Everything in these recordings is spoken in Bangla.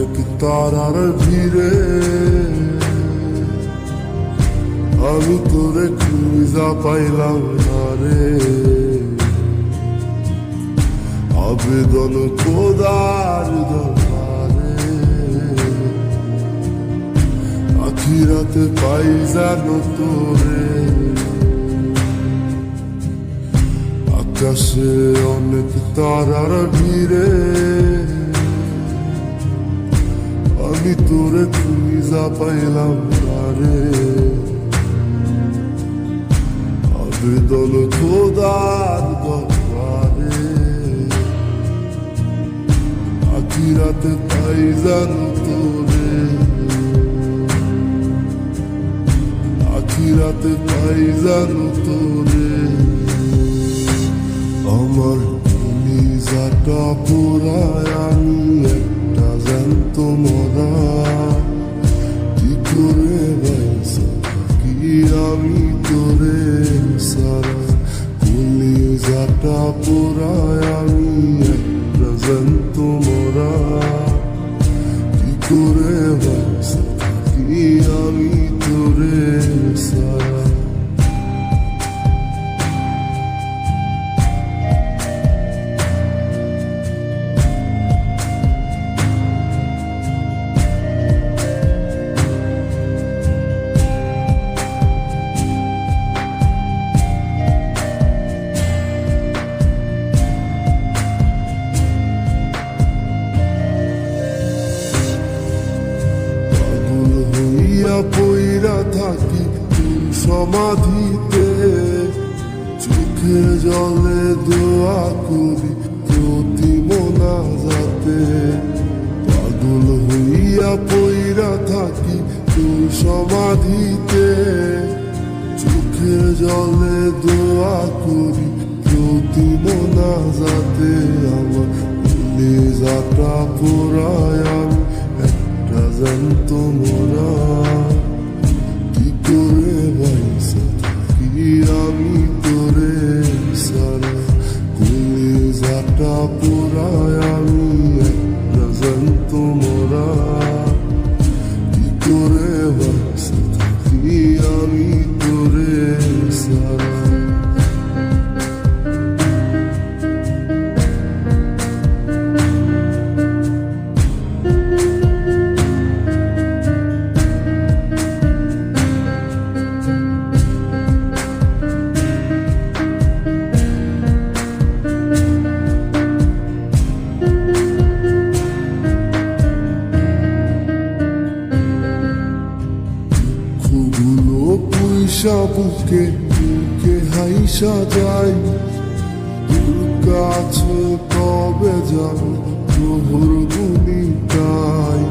অনেক তারার ভিড়ে আমি তোরে খুঁজা পাইলাম না রে। আবেদন খোদার দরবারে আখিরাতে পাই জানো তোরে। আকাশে অনেক তারার ভিড়ে আমি তোরে খুঁজা পাইলাম না রে। আবেদন খোদার দরবারে আখিরাতে পাই জানো তোরে। আখিরাতে পাই জানো তোরে। আমার কলিজাটা পোড়ায় আমি একটা জ্যান্ত মরা। কি করে বাইসা কি আমি তোরে সারা। কলিজাটা পোড়ায় আমি একটা জ্যান্ত মরা। কি করে বাইসা কি আমি তোরে সারা। পইরা থাকি সমাধিতে চোখের জলে দোয়া করি প্রতি মোনাজাতে। পাগল হইয়া পইরা থাকি সমাধিতে চোখের জলে দোয়া করি প্রতি মোনাজাতে। আমার কলিজাটা পোড়ায় আমি একটা জ্যান্ত মরা। কি করে বাইসা থাকি আমি তোরে সারা। কলিজাটা পোড়ায় আমি একটা জ্যান্ত মরা। কি করে বাইসা থাকি আমি তোরে সারা। পুইসা বুকে বুকে হাইসা যাই তোর কাছে কবে যাব তোর গুণিটাই।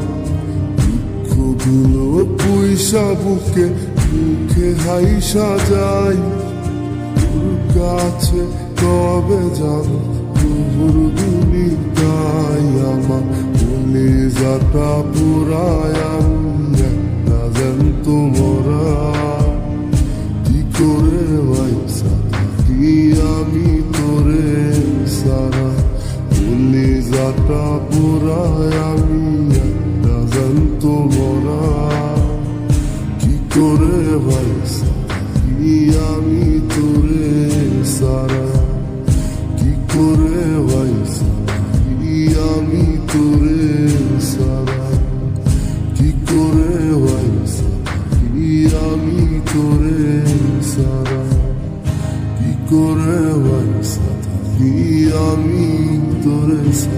দুঃখগুলো পুইসা বুকে বুকে হাইসা যাই তোর কাছে কবে যাব তোর গুণিটাই। আমার কলিজাটা পোড়ায় আমি একটা জ্যান্ত মরা। কি করে বাইসা থাকি আমি তোরে সারা। কলিজাটা পোড়ায় আমি একটা জ্যান্ত মরা। কি করে বাইসা থাকি আমি তোরে সারা। কি করে বাইসা থাকি আমি তোরে সারা। কি করে বাইসা থাকি আমি তোরে সারা। কি করে বাইসা থাকি আমি তোরে সারা।